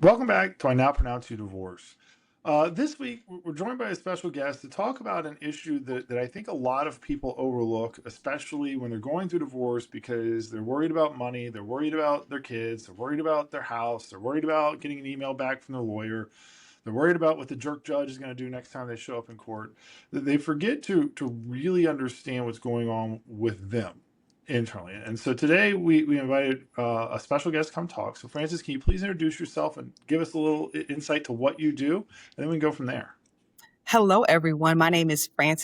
Welcome back to I Now Pronounce You Divorce. This week, we're joined by a special guest to talk about an issue that I think a lot of people overlook, especially when they're going through divorce because they're worried about money, they're worried about their kids, they're worried about their house, they're worried about getting an email back from their lawyer, they're worried about what the jerk judge is going to do next time they show up in court. They forget to really understand what's going on with them internally. And so today we invited a special guest to come talk. So Francis, can you please introduce yourself and give us a little insight to what you do, and then we can go from there. Hello, everyone. My name is Fran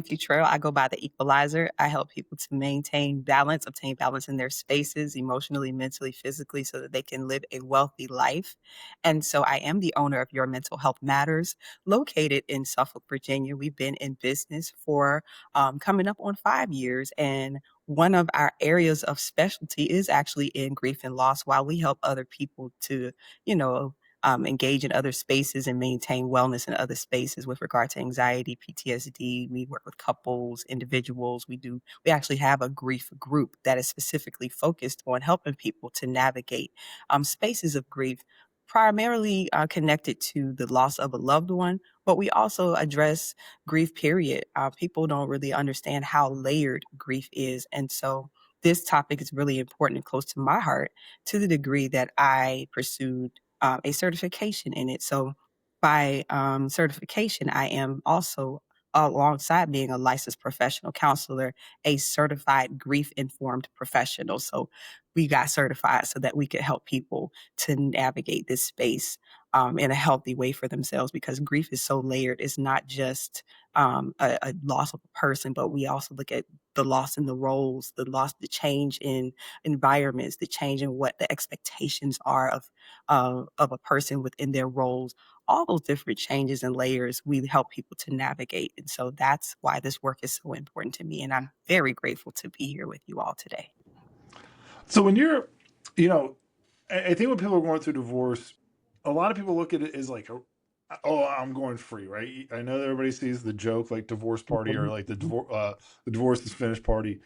Futrell. I go by the Equalizer. I help people to obtain balance in their spaces, emotionally, mentally, physically, so that they can live a wealthy life. And so I am the owner of Your Mental Health Matters, located in Suffolk, Virginia. We've been in business for coming up on 5 years. And one of our areas of specialty is actually in grief and loss, while we help other people to, you know, engage in other spaces and maintain wellness in other spaces with regard to anxiety, PTSD. We work with couples, individuals. We actually have a grief group that is specifically focused on helping people to navigate spaces of grief, primarily connected to the loss of a loved one, but we also address grief, period. People don't really understand how layered grief is. And so this topic is really important and close to my heart to the degree that I pursued a certification in it. So by certification, I am also, alongside being a licensed professional counselor, a certified grief informed professional. So we got certified so that we could help people to navigate this space in a healthy way for themselves, because grief is so layered. It's not just a loss of a person, but we also look at the loss in the roles, the change in environments, the change in what the expectations are of a person within their roles. All those different changes and layers we help people to navigate. And so that's why this work is so important to me. And I'm very grateful to be here with you all today. So when you're, you know, I think when people are going through divorce, a lot of people look at it as like, oh, I'm going free, right? I know that everybody sees the joke like divorce party or like the divorce is finished party,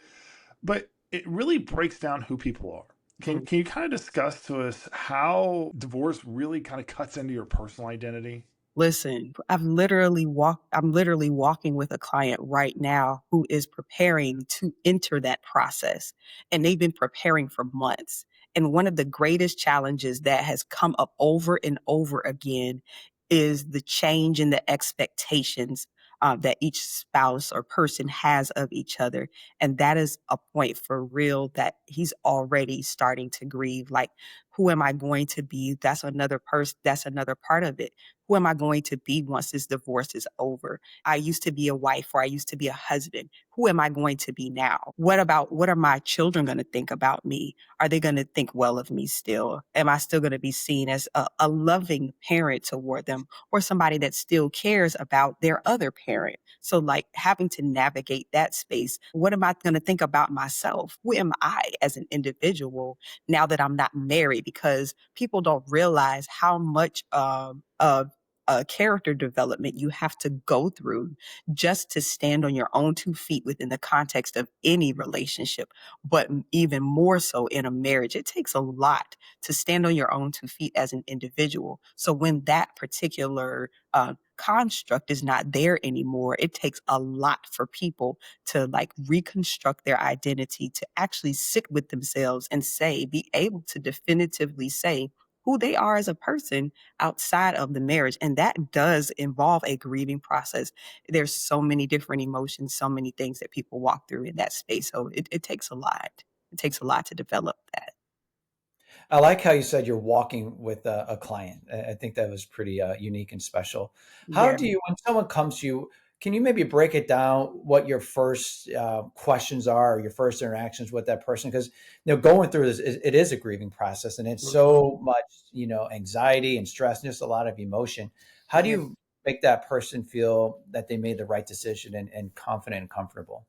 but it really breaks down who people are. Can you kind of discuss to us how divorce really kind of cuts into your personal identity? Listen, I'm literally walking with a client right now who is preparing to enter that process. And they've been preparing for months. And one of the greatest challenges that has come up over and over again is the change in the expectations that each spouse or person has of each other. And that is a point for real that he's already starting to grieve. Like, who am I going to be? That's another person. That's another part of it. Who am I going to be once this divorce is over? I used to be a wife, or I used to be a husband. Who am I going to be now? What are my children going to think about me? Are they going to think well of me still? Am I still going to be seen as a loving parent toward them, or somebody that still cares about their other parent? So, like, having to navigate that space. What am I going to think about myself? Who am I as an individual now that I'm not married? Because people don't realize how much of character development you have to go through just to stand on your own 2 feet within the context of any relationship, but even more so in a marriage. It takes a lot to stand on your own 2 feet as an individual. So when that particular construct is not there anymore, it takes a lot for people to like reconstruct their identity, to actually sit with themselves and be able to definitively say who they are as a person outside of the marriage. And that does involve a grieving process. There's so many different emotions, so many things that people walk through in that space. So it takes a lot. It takes a lot to develop that. I like how you said you're walking with a client. I think that was pretty unique and special. How do Very. you, when someone comes to you, can you maybe break it down what your first questions are, or your first interactions with that person? Because going through this, it is a grieving process, and it's so much anxiety and stress, and just a lot of emotion. How do Yeah. you make that person feel that they made the right decision and confident and comfortable?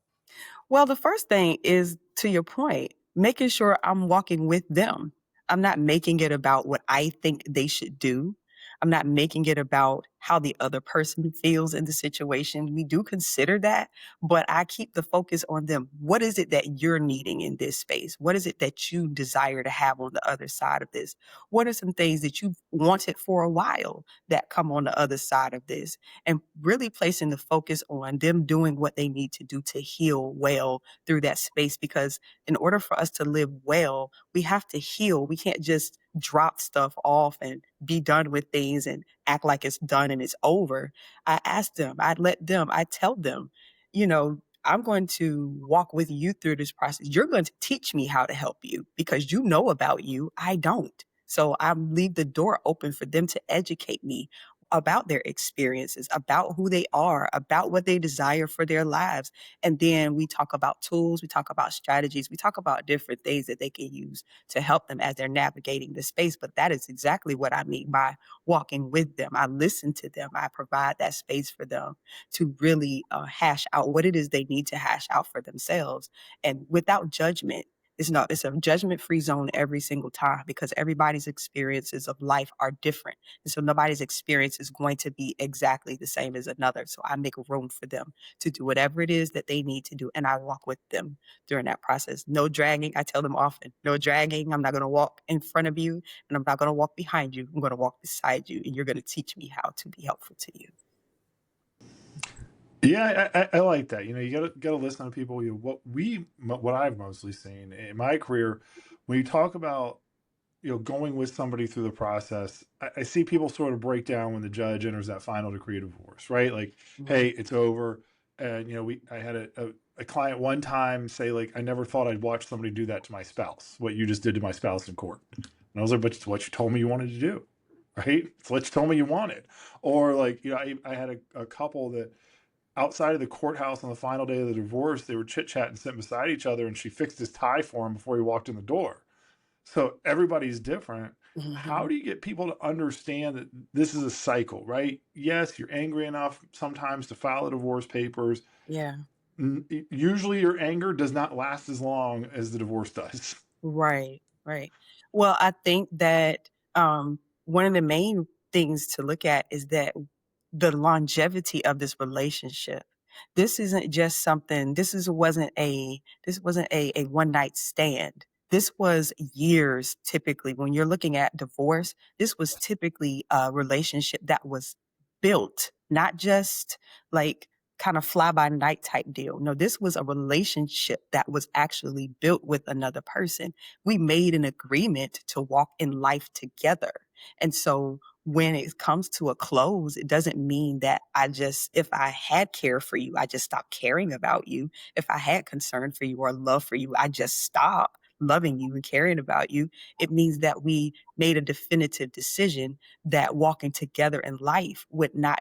Well, the first thing is, to your point, making sure I'm walking with them. I'm not making it about what I think they should do. I'm not making it about how the other person feels in the situation. We do consider that, but I keep the focus on them. What is it that you're needing in this space? What is it that you desire to have on the other side of this? What are some things that you've wanted for a while that come on the other side of this? And really placing the focus on them doing what they need to do to heal well through that space. Because in order for us to live well, we have to heal. We can't just drop stuff off and be done with things and act like it's done and it's over. I ask them, I tell them, I'm going to walk with you through this process. You're going to teach me how to help you because you know about you. I don't. So I leave the door open for them to educate me about their experiences, about who they are, about what they desire for their lives. And then we talk about tools, we talk about strategies, we talk about different things that they can use to help them as they're navigating the space. But that is exactly what I mean by walking with them. I listen to them, I provide that space for them to really hash out what it is they need to hash out for themselves and without judgment. It's a judgment-free zone every single time because everybody's experiences of life are different. And so nobody's experience is going to be exactly the same as another. So I make room for them to do whatever it is that they need to do. And I walk with them during that process. No dragging. I tell them often, no dragging. I'm not going to walk in front of you and I'm not going to walk behind you. I'm going to walk beside you and you're going to teach me how to be helpful to you. Yeah, I like that. You gotta listen to people. What I've mostly seen in my career, when you talk about going with somebody through the process, I see people sort of break down when the judge enters that final decree of divorce, right? Like, Mhm. hey, it's over, and I had a client one time say like, I never thought I'd watch somebody do that to my spouse. What you just did to my spouse in court, and I was like, but it's what you told me you wanted to do, right? It's what you told me you wanted. Or like, I had a couple that outside of the courthouse on the final day of the divorce, they were chit chatting, sitting beside each other, and she fixed his tie for him before he walked in the door. So everybody's different. How Mhm. do you get people to understand that this is a cycle, right? Yes, you're angry enough sometimes to file the divorce papers. Yeah. Usually your anger does not last as long as the divorce does. Right, right. Well, I think that one of the main things to look at is that the longevity of this relationship. This isn't just something, this wasn't a one night stand. This was years typically. When you're looking at divorce, this was typically a relationship that was built, not just like kind of fly by night type deal. No, this was a relationship that was actually built with another person. We made an agreement to walk in life together. And so when it comes to a close, it doesn't mean that if I had care for you, I just stopped caring about you. If I had concern for you or love for you, I just stopped loving you and caring about you. It means that we made a definitive decision that walking together in life would not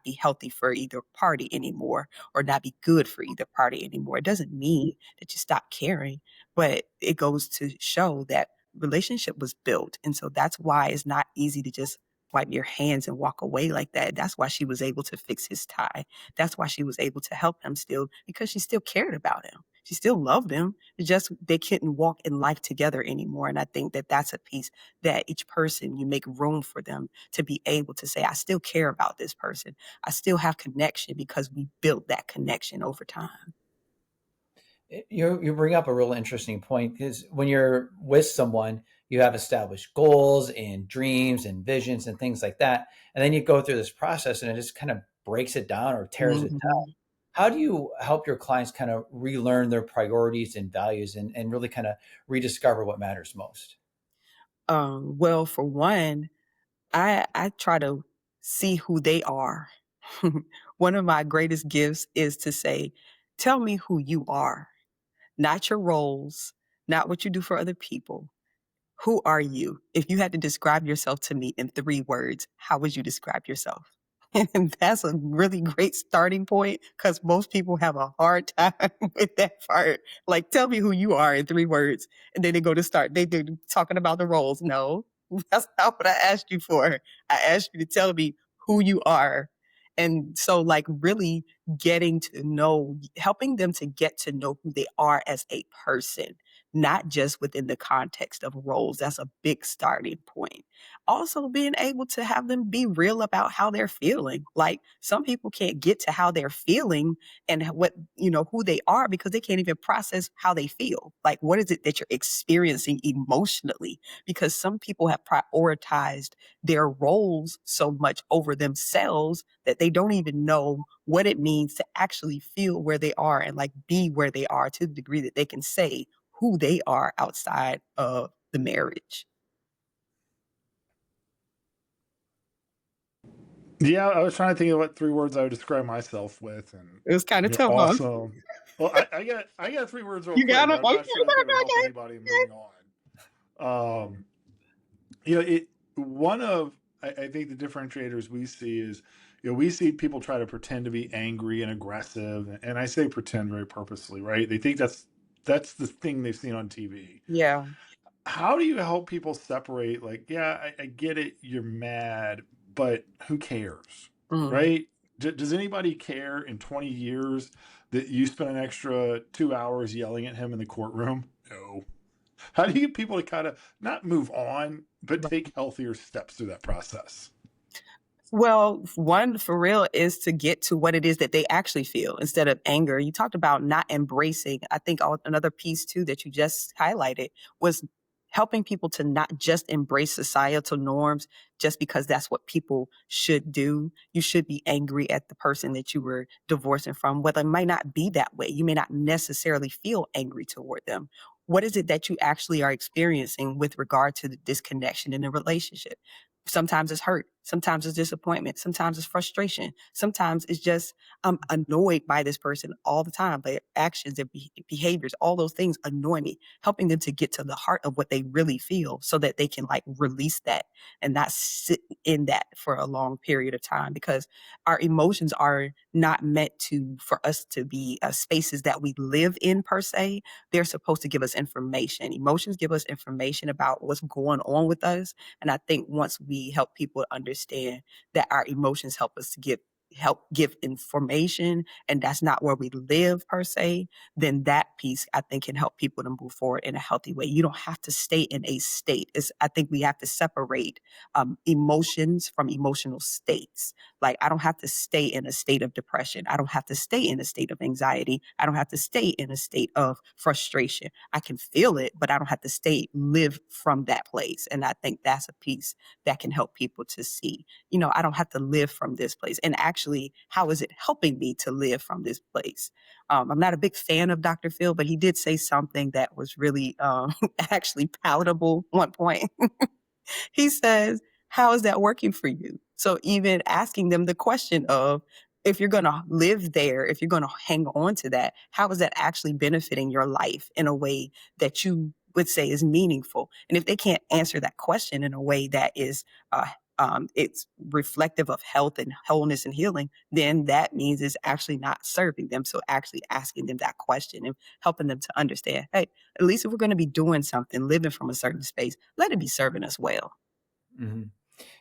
be healthy for either party anymore or not be good for either party anymore. It doesn't mean that you stop caring, but it goes to show that relationship was built. And so that's why it's not easy to just wipe your hands and walk away like that. That's why she was able to fix his tie. That's why she was able to help him still because she still cared about him. She still loved him. It's just they couldn't walk in life together anymore. And I think that that's a piece that each person, you make room for them to be able to say, I still care about this person. I still have connection because we built that connection over time. You bring up a real interesting point because when you're with someone, you have established goals and dreams and visions and things like that, and then you go through this process and it just kind of breaks it down or tears it down. Mhm. How do you help your clients kind of relearn their priorities and values and really kind of rediscover what matters most? Well, for one, I try to see who they are. One of my greatest gifts is to say, tell me who you are, not your roles, not what you do for other people. Who are you? If you had to describe yourself to me in 3 words, how would you describe yourself? And that's a really great starting point because most people have a hard time with that part. Like, tell me who you are in 3 words. And then they go to start, they're talking about the roles. No, that's not what I asked you for. I asked you to tell me who you are. And so, like, really getting to know, helping them to get to know who they are as a person, not just within the context of roles. That's a big starting point. Also, being able to have them be real about how they're feeling. Like some people can't get to how they're feeling and what, who they are because they can't even process how they feel. Like, what is it that you're experiencing emotionally? Because some people have prioritized their roles so much over themselves that they don't even know what it means to actually feel where they are and like be where they are to the degree that they can say who they are outside of the marriage. Yeah, I was trying to think of what 3 words I would describe myself with, and It was kind of tough, huh? awesome. Well, I got 3 words real You got quick, but them? I'm Okay, not sure that they would help okay, anybody moving on. It one of I think the differentiators we see is, we see people try to pretend to be angry and aggressive, and I say pretend very purposely, right? They think that's the thing they've seen on TV. yeah. How do you help people separate, like, yeah, I get it, you're mad, but who cares, Mm. right? Does anybody care in 20 years that you spent an extra 2 hours yelling at him in the courtroom? No. How do you get people to kind of not move on, but take healthier steps through that process? Well, one for real is to get to what it is that they actually feel instead of anger. You talked about not embracing. I think another piece too that you just highlighted was helping people to not just embrace societal norms just because that's what people should do. You should be angry at the person that you were divorcing from, whether it might not be that way. You may not necessarily feel angry toward them. What is it that you actually are experiencing with regard to the disconnection in the relationship? Sometimes it's hurt. Sometimes it's disappointment. Sometimes it's frustration. Sometimes it's just I'm annoyed by this person all the time. Their actions, their behaviors, all those things annoy me. Helping them to get to the heart of what they really feel so that they can like release that and not sit in that for a long period of time because our emotions are not meant to for us to be spaces that we live in per se. They're supposed to give us information. Emotions give us information about what's going on with us, and I think once we help people understand that our emotions help us to help give information and that's not where we live per se, then that piece I think can help people to move forward in a healthy way. You don't have to stay in a state. I think we have to separate emotions from emotional states. Like I don't have to stay in a state of depression. I don't have to stay in a state of anxiety. I don't have to stay in a state of frustration. I can feel it, but I don't have to live from that place. And I think that's a piece that can help people to see, I don't have to live from this place. And actually, how is it helping me to live from this place? I'm not a big fan of Dr. Phil, but he did say something that was really actually palatable one point. He says, how is that working for you? So even asking them the question of, if you're going to live there, if you're going to hang on to that, how is that actually benefiting your life in a way that you would say is meaningful? And if they can't answer that question in a way that is, it's reflective of health and wholeness and healing, then that means it's actually not serving them. So actually asking them that question and helping them to understand, hey, at least if we're going to be doing something, living from a certain space, let it be serving us well. Mm-hmm.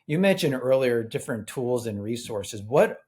You mentioned earlier different tools and resources. What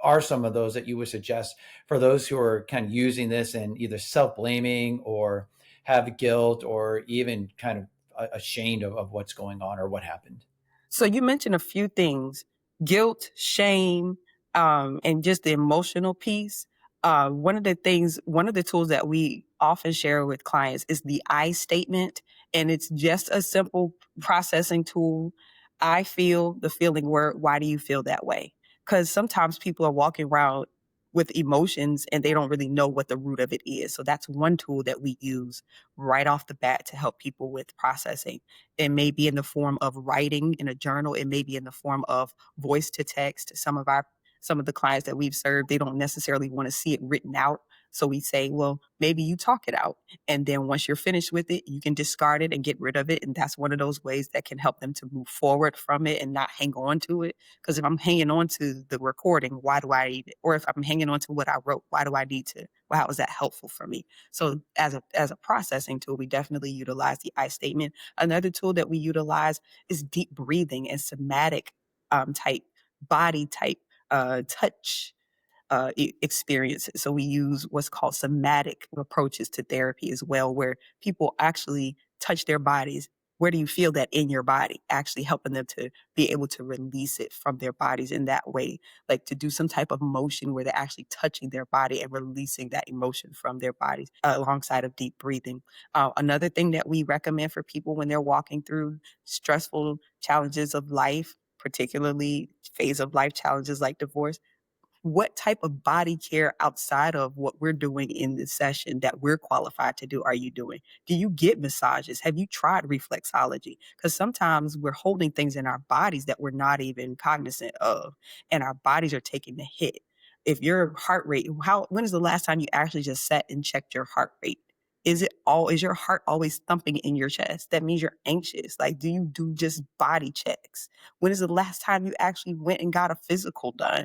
are some of those that you would suggest for those who are kind of using this and either self-blaming or have guilt or even kind of ashamed of what's going on or what happened? So you mentioned a few things: guilt, shame, and just the emotional piece. One of the tools that we often share with clients is the I statement. And it's just a simple processing tool. I feel the feeling word. Why do you feel that way? Because sometimes people are walking around with emotions and they don't really know what the root of it is. So that's one tool that we use right off the bat to help people with processing. It may be in the form of writing in a journal. It may be in the form of voice to text. Some of the clients that we've served, they don't necessarily want to see it written out. So we say, well, maybe you talk it out. And then once you're finished with it, you can discard it and get rid of it. And that's one of those ways that can help them to move forward from it and not hang on to it. Because if I'm hanging on to the recording, why do I need it? Or if I'm hanging on to what I wrote, why do I need to? Well, how is that helpful for me? So as a processing tool, we definitely utilize the I statement. Another tool that we utilize is deep breathing and somatic type body type touch experiences. So we use what's called somatic approaches to therapy as well, where people actually touch their bodies. Where do you feel that in your body? Actually helping them to be able to release it from their bodies in that way, like to do some type of motion where they're actually touching their body and releasing that emotion from their bodies alongside of deep breathing. Another thing that we recommend for people when they're walking through stressful challenges of life, particularly phase of life challenges like divorce, what type of body care outside of what we're doing in this session that we're qualified to do are you doing? Do you get massages? Have you tried reflexology? Because sometimes we're holding things in our bodies that we're not even cognizant of, and our bodies are taking the hit. If your heart rate, when is the last time you actually just sat and checked your heart rate? Is your heart always thumping in your chest? That means you're anxious. Like, do you do just body checks? When is the last time you actually went and got a physical done?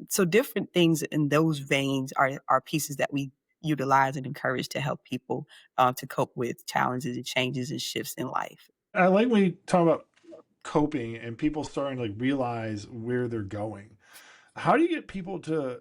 So different things in those veins are pieces that we utilize and encourage to help people to cope with challenges and changes and shifts in life. I like when you talk about coping and people starting to like realize where they're going. How do you get people to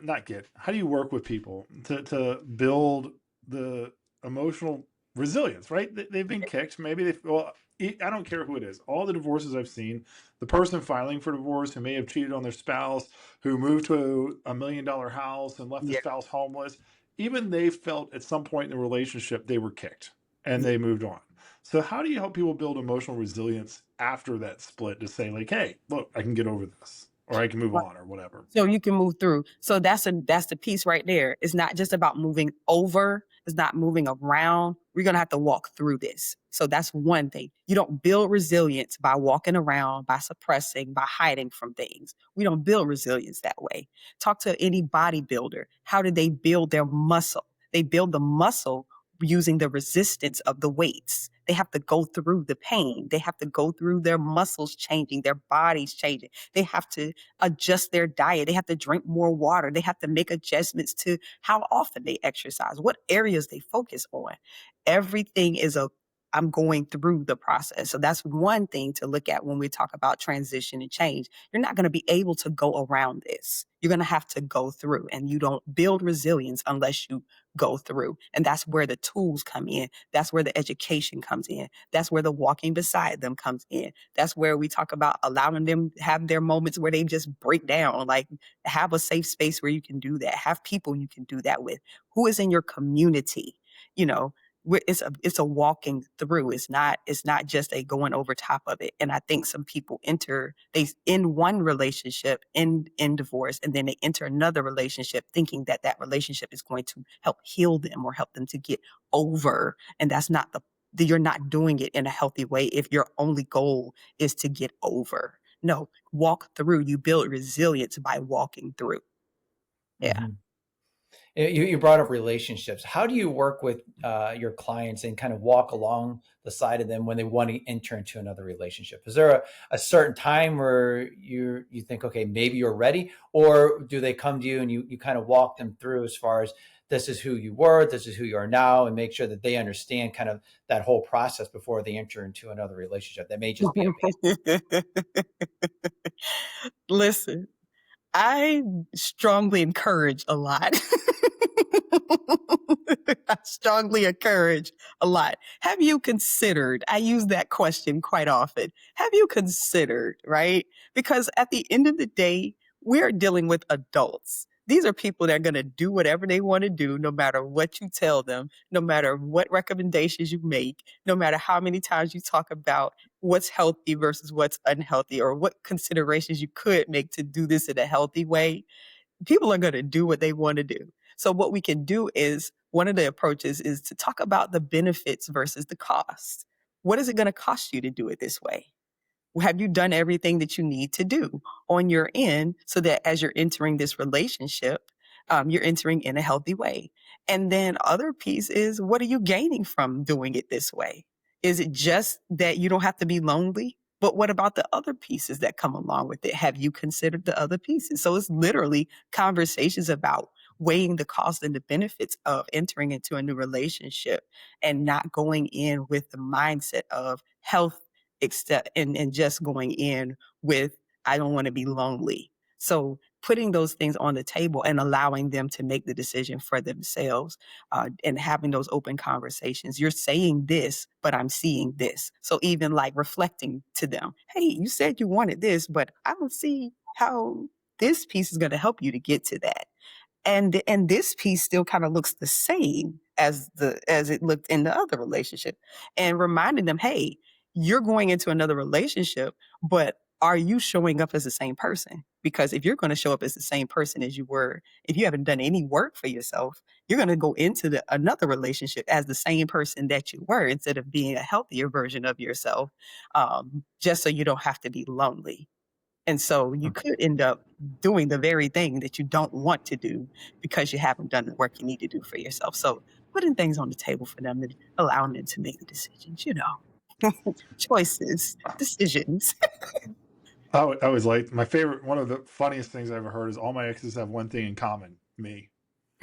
not get, how do you work with people to build the emotional resilience, right? They've been kicked. Maybe they, well, I don't care who it is. All the divorces I've seen, the person filing for divorce who may have cheated on their spouse, who moved to $1 million house and left the Yeah. spouse homeless, even they felt at some point in the relationship they were kicked and Yeah. they moved on. So how do you help people build emotional resilience after that split to say like, hey, look, I can get over this or I can move on or whatever? So you can move through. So that's the piece right there. It's not just about moving over. It's not moving around. We're going to have to walk through this. So that's one thing. You don't build resilience by walking around, by suppressing, by hiding from things. We don't build resilience that way. Talk to any bodybuilder. How did they build their muscle? They build the muscle using the resistance of the weights. They have to go through the pain. They have to go through their muscles changing, their bodies changing. They have to adjust their diet. They have to drink more water. They have to make adjustments to how often they exercise, what areas they focus on. Everything is I'm going through the process. So that's one thing to look at when we talk about transition and change. You're not going to be able to go around this. You're going to have to go through, and you don't build resilience unless you go through. And that's where the tools come in. That's where the education comes in. That's where the walking beside them comes in. That's where we talk about allowing them to have their moments where they just break down, like have a safe space where you can do that. Have people you can do that with. Who is in your community? You know, it's a walking through. It's not just a going over top of it. And I think some people they in one relationship in divorce, and then they enter another relationship thinking that that relationship is going to help heal them or help them to get over. And that's not you're not doing it in a healthy way if your only goal is to get over. No, walk through. You build resilience by walking through. Yeah. Mhm. You brought up relationships. How do you work with your clients and kind of walk along the side of them when they want to enter into another relationship? Is there a certain time where you think, okay, maybe you're ready, or do they come to you and you kind of walk them through as far as this is who you were, this is who you are now, and make sure that they understand kind of that whole process before they enter into another relationship that may just be a Listen, I strongly encourage a lot. I strongly encourage a lot. Have you considered? I use that question quite often. Have you considered, right? Because at the end of the day, we're dealing with adults. These are people that are going to do whatever they want to do, no matter what you tell them, no matter what recommendations you make, no matter how many times you talk about what's healthy versus what's unhealthy, or what considerations you could make to do this in a healthy way. People are going to do what they want to do. So what we can do is, one of the approaches is to talk about the benefits versus the cost. What is it going to cost you to do it this way? Have you done everything that you need to do on your end so that as you're entering this relationship, you're entering in a healthy way? And then other piece is, what are you gaining from doing it this way? Is it just that you don't have to be lonely? But what about the other pieces that come along with it? Have you considered the other pieces? So it's literally conversations about weighing the cost and the benefits of entering into a new relationship, and not going in with the mindset of health, except and just going in with, I don't want to be lonely. So putting those things on the table and allowing them to make the decision for themselves, and having those open conversations. You're saying this, but I'm seeing this. So even like reflecting to them, hey, you said you wanted this, but I don't see how this piece is going to help you to get to that. And this piece still kind of looks the same as it looked in the other relationship, and reminding them, hey, you're going into another relationship, but are you showing up as the same person? Because if you're going to show up as the same person as you were, if you haven't done any work for yourself, you're going to go into another relationship as the same person that you were, instead of being a healthier version of yourself, just so you don't have to be lonely. And so you could end up doing the very thing that you don't want to do because you haven't done the work you need to do for yourself. So putting things on the table for them and allowing them to make the decisions, choices, decisions. I was like, my favorite, one of the funniest things I ever heard is all my exes have one thing in common: me.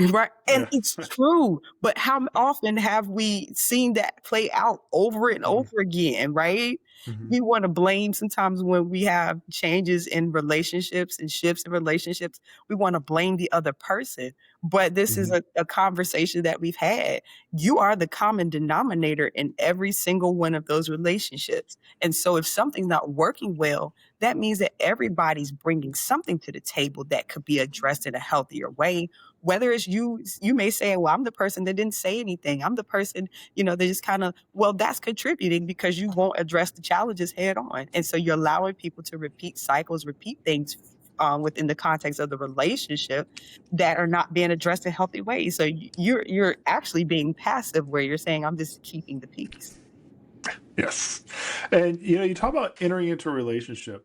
Right. And Yeah. it's true. But how often have we seen that play out over and Mhm. over again, right? Mhm. We want to blame sometimes when we have changes in relationships and shifts in relationships. We want to blame the other person. But this is Mhm. a conversation that we've had. You are the common denominator in every single one of those relationships. And so if something's not working well, that means that everybody's bringing something to the table that could be addressed in a healthier way. Whether it's you may say, well, I'm the person that didn't say anything. I'm the person, they just kind of, well, that's contributing because you won't address the challenges head on. And so you're allowing people to repeat cycles, repeat things within the context of the relationship that are not being addressed in healthy ways. So you're actually being passive, where you're saying, I'm just keeping the peace. Yes. And you talk about entering into a relationship.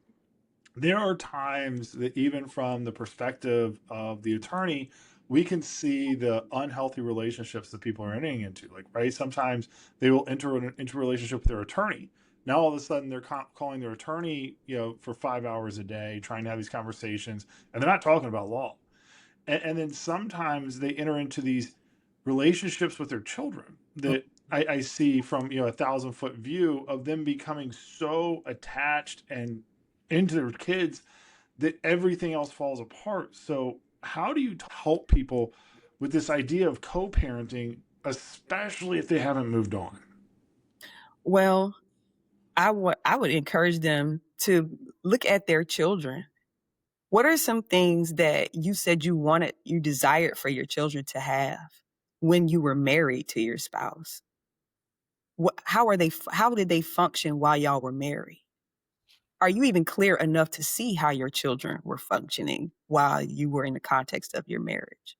There are times that, even from the perspective of the attorney, we can see the unhealthy relationships that people are entering into. Like, right, sometimes they will enter into a relationship with their attorney. Now all of a sudden they're calling their attorney, for 5 hours a day, trying to have these conversations, and they're not talking about law. And then sometimes they enter into these relationships with their children that I see from, 1,000 foot view of them becoming so attached and into their kids that everything else falls apart. So how do you help people with this idea of co-parenting, especially if they haven't moved on? Well, I would encourage them to look at their children. What are some things that you said you desired for your children to have when you were married to your spouse? How did they function while y'all were married? Are you even clear enough to see how your children were functioning while you were in the context of your marriage?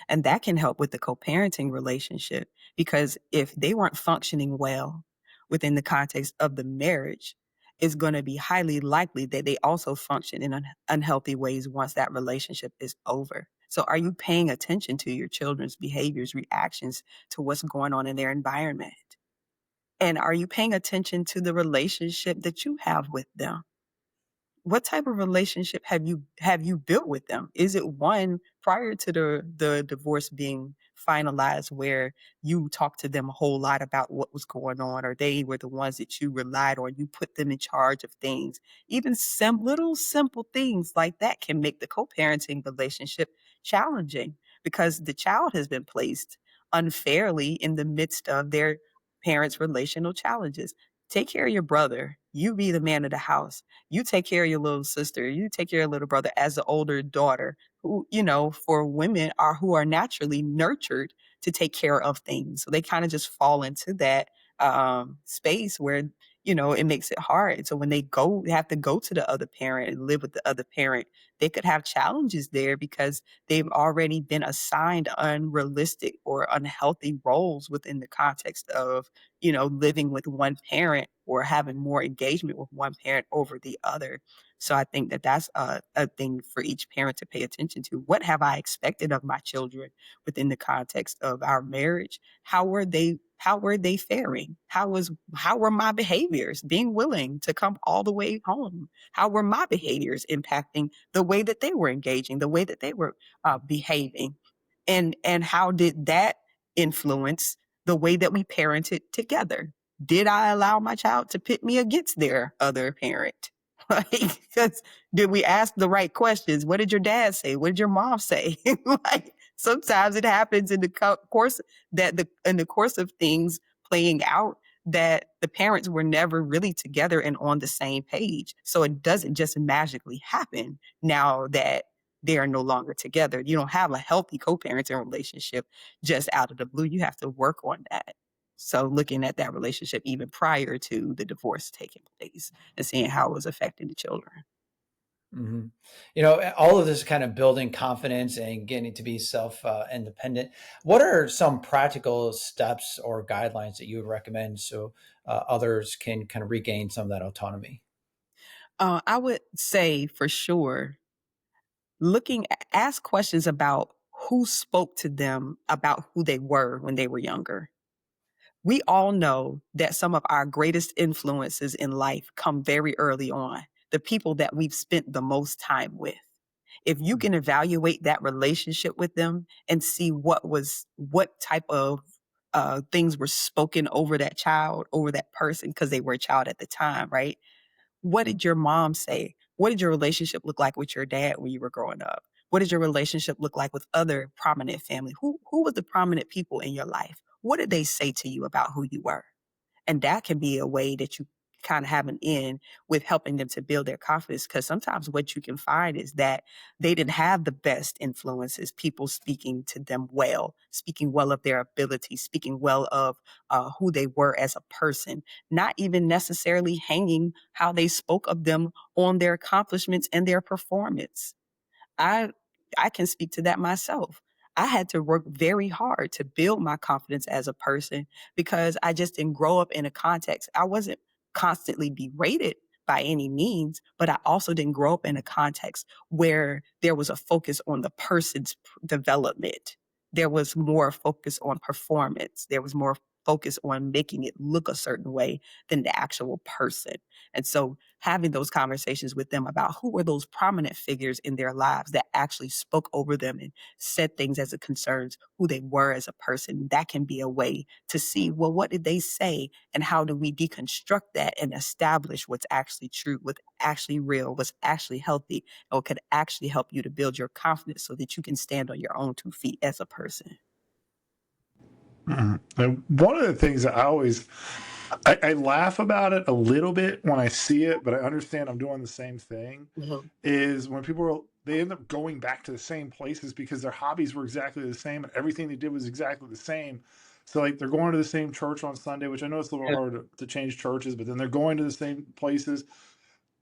And that can help with the co-parenting relationship, because if they weren't functioning well within the context of the marriage, it's going to be highly likely that they also function in unhealthy ways once that relationship is over. So are you paying attention to your children's behaviors, reactions to what's going on in their environment? And are you paying attention to the relationship that you have with them? What type of relationship have you built with them? Is it one prior to the divorce being finalized, where you talked to them a whole lot about what was going on, or they were the ones that you relied on, you put them in charge of things? Even some little simple things like that can make the co-parenting relationship challenging, because the child has been placed unfairly in the midst of their parents' relational challenges. Take care of your brother. You be the man of the house. You take care of your little sister. You take care of your little brother as the older daughter, who, for women who are naturally nurtured to take care of things. So they kind of just fall into that space where, it makes it hard. So when they have to go to the other parent and live with the other parent, they could have challenges there because they've already been assigned unrealistic or unhealthy roles within the context of, living with one parent or having more engagement with one parent over the other. So I think that that's a thing for each parent to pay attention to. What have I expected of my children within the context of our marriage? How were they faring? How were my behaviors being willing to come all the way home? How were my behaviors impacting the way that they were engaging, the way that they were behaving? And how did that influence the way that we parented together? Did I allow my child to pit me against their other parent? Like, because did we ask the right questions? What did your dad say? What did your mom say? Like, sometimes it happens in the course in the course of things playing out that the parents were never really together and on the same page. So it doesn't just magically happen now that they are no longer together. You don't have a healthy co-parenting relationship just out of the blue. You have to work on that. So looking at that relationship even prior to the divorce taking place and seeing how it was affecting the children. Mhm. You know, all of this is kind of building confidence and getting to be self independent. What are some practical steps or guidelines that you would recommend so others can kind of regain some of that autonomy? I would say for sure, ask questions about who spoke to them about who they were when they were younger. We all know that some of our greatest influences in life come very early on, the people that we've spent the most time with. If you can evaluate that relationship with them and see what type of things were spoken over that child, over that person, because they were a child at the time, right? What did your mom say? What did your relationship look like with your dad when you were growing up? What did your relationship look like with other prominent family? Who was the prominent people in your life? What did they say to you about who you were? And that can be a way that you kind of have an in with helping them to build their confidence. Because sometimes what you can find is that they didn't have the best influences, people speaking to them well, speaking well of their ability, speaking well of who they were as a person, not even necessarily hanging how they spoke of them on their accomplishments and their performance. I I can speak to that myself. I had to work very hard to build my confidence as a person because I just didn't grow up in a context. I wasn't constantly berated by any means, but I also didn't grow up in a context where there was a focus on the person's development. There was more focus on performance. There was more focus on making it look a certain way than the actual person. And so having those conversations with them about who were those prominent figures in their lives that actually spoke over them and said things as it concerns who they were as a person, that can be a way to see, well, what did they say? And how do we deconstruct that and establish what's actually true, what's actually real, what's actually healthy, or could actually help you to build your confidence so that you can stand on your own 2 feet as a person. Mhm. And one of the things that I laugh about it a little bit when I see it, but I understand I'm doing the same thing, Mhm. is when they end up going back to the same places because their hobbies were exactly the same and everything they did was exactly the same. So like they're going to the same church on Sunday, which I know it's a little hard to change churches, but then they're going to the same places.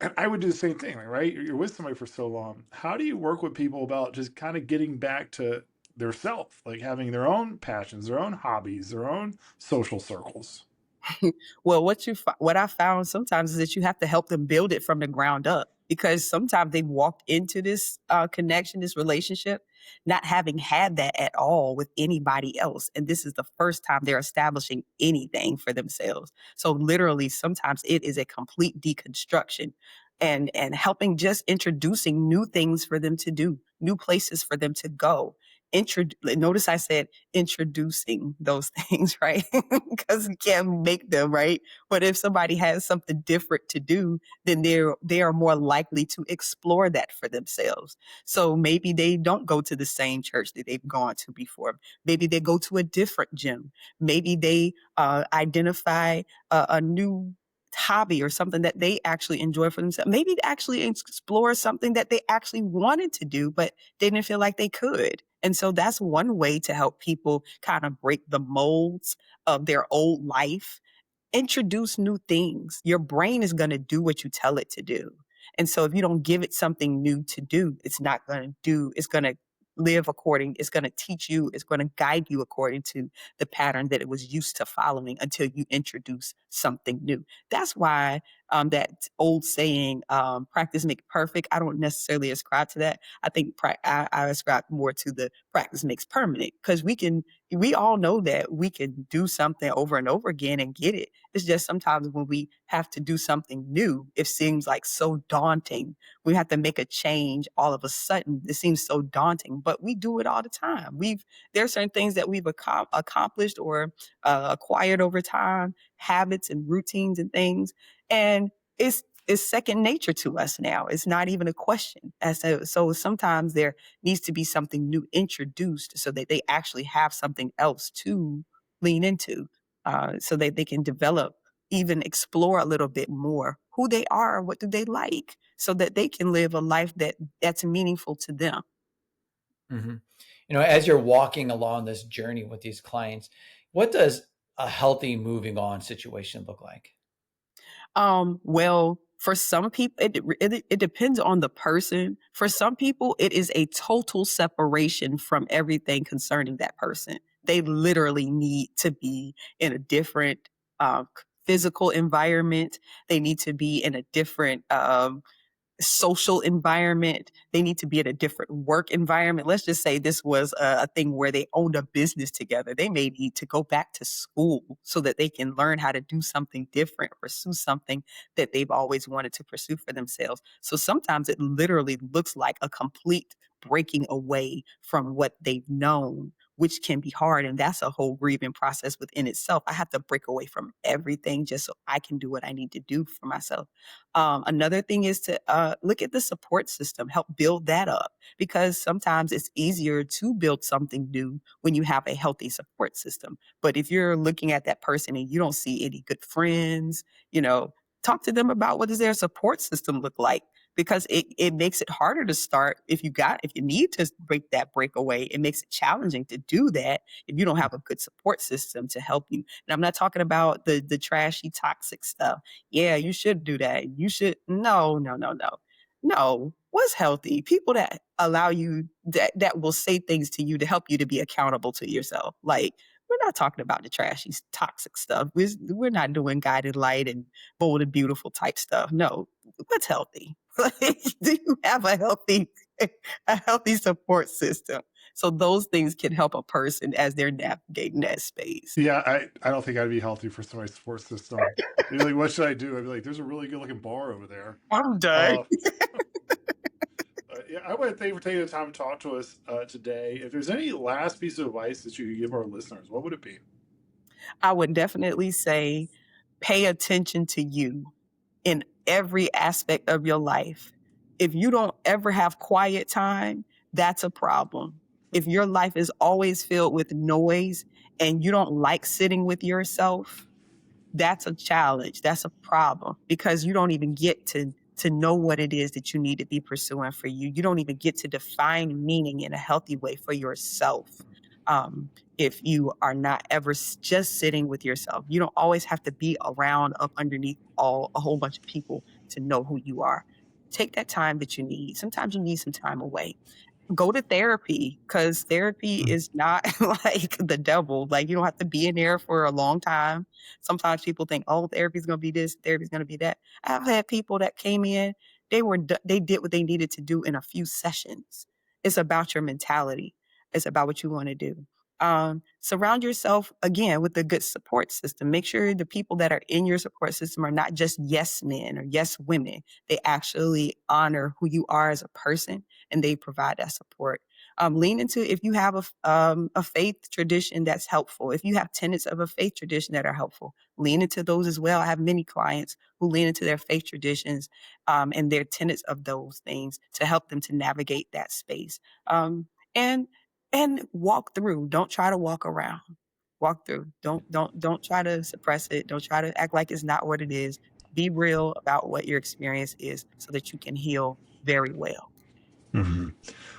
And I would do the same thing, like, right? You're with somebody for so long. How do you work with people about just kind of getting back to their self, like having their own passions, their own hobbies, their own social circles? Well, what I found sometimes is that you have to help them build it from the ground up because sometimes they've walked into this connection, this relationship, not having had that at all with anybody else, and this is the first time they're establishing anything for themselves. So literally, sometimes it is a complete deconstruction. And helping just introducing new things for them to do, new places for them to go. Notice I said introducing those things, right? Because you can't make them, right? But if somebody has something different to do, then they are more likely to explore that for themselves. So maybe they don't go to the same church that they've gone to before. Maybe they go to a different gym. Maybe they identify a new hobby or something that they actually enjoy for themselves. Maybe actually explore something that they actually wanted to do, but they didn't feel like they could. And so that's one way to help people kind of break the molds of their old life. Introduce new things. Your brain is going to do what you tell it to do. And so if you don't give it something new to do, it's going to it's going to teach you, it's going to guide you according to the pattern that it was used to following until you introduce something new. That's why that old saying, practice makes perfect, I don't necessarily ascribe to that. I think I ascribe more to the practice makes permanent because we all know that we can do something over and over again and get it. It's just sometimes when we have to do something new, it seems like so daunting. We have to make a change all of a sudden. It seems so daunting, but we do it all the time. There are certain things that we've accomplished or acquired over time, habits and routines and things. And it's is second nature to us now. It's not even a question. So sometimes there needs to be something new introduced so that they actually have something else to lean into, so that they can develop, even explore a little bit more who they are, what do they like, so that they can live a life that's meaningful to them. Mhm. As you're walking along this journey with these clients, what does a healthy moving on situation look like? Well, for some people, it depends on the person. For some people, it is a total separation from everything concerning that person. They literally need to be in a different physical environment. They need to be in a different social environment. They need to be in a different work environment. Let's just say this was a thing where they owned a business together. They may need to go back to school so that they can learn how to do something different, pursue something that they've always wanted to pursue for themselves. So sometimes it literally looks like a complete breaking away from what they've known, which can be hard. And that's a whole grieving process within itself. I have to break away from everything just so I can do what I need to do for myself. Another thing is to look at the support system, help build that up, because sometimes it's easier to build something new when you have a healthy support system. But if you're looking at that person and you don't see any good friends, you know, talk to them about what does their support system look like, because it makes it harder to start if you need to break that breakaway. It makes it challenging to do that if you don't have a good support system to help you. And I'm not talking about the trashy, toxic stuff. Yeah, you should do that. You should. No, no, no, no. No. What's healthy? People that allow you, that will say things to you to help you to be accountable to yourself. Like, we're not talking about the trashy, toxic stuff. We're not doing guided light and bold and beautiful type stuff. No. What's healthy? Like, do you have a healthy support system? So those things can help a person as they're navigating that space. Yeah, I don't think I'd be healthy for somebody's support system. They'd be like, what should I do? I'd be like, there's a really good looking bar over there. I'm done. Uh, yeah, I want to thank you for taking the time to talk to us today. If there's any last piece of advice that you could give our listeners, what would it be? I would definitely say pay attention to you in every aspect of your life. If you don't ever have quiet time, that's a problem. If your life is always filled with noise and you don't like sitting with yourself, that's a challenge. That's a problem because you don't even get to know what it is that you need to be pursuing for you. You don't even get to define meaning in a healthy way for yourself. If you are not ever just sitting with yourself, you don't always have to be around up underneath a whole bunch of people to know who you are. Take that time that you need. Sometimes you need some time away. Go to therapy, because therapy Mm. is not like the devil. Like, you don't have to be in there for a long time. Sometimes people think, oh, therapy's gonna be this, therapy's gonna be that. I've had people that came in, they did what they needed to do in a few sessions. It's about your mentality. It's about what you want to do. Surround yourself again with a good support system. Make sure the people that are in your support system are not just yes men or yes women. They actually honor who you are as a person and they provide that support. Lean into, if you have a faith tradition that's helpful, if you have tenets of a faith tradition that are helpful, lean into those as well. I have many clients who lean into their faith traditions and their tenets of those things to help them to navigate that space. And walk through. Don't try to walk around. Walk through. Don't try to suppress it. Don't try to act like it's not what it is. Be real about what your experience is so that you can heal very well. Mhm.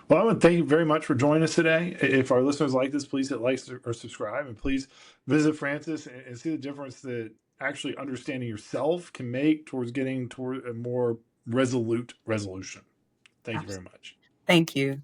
Well, I want to thank you very much for joining us today. If our listeners like this, please hit like or subscribe, and please visit Francis and see the difference that actually understanding yourself can make towards getting toward a more resolute resolution. Thank you very Absolutely. much. Thank you.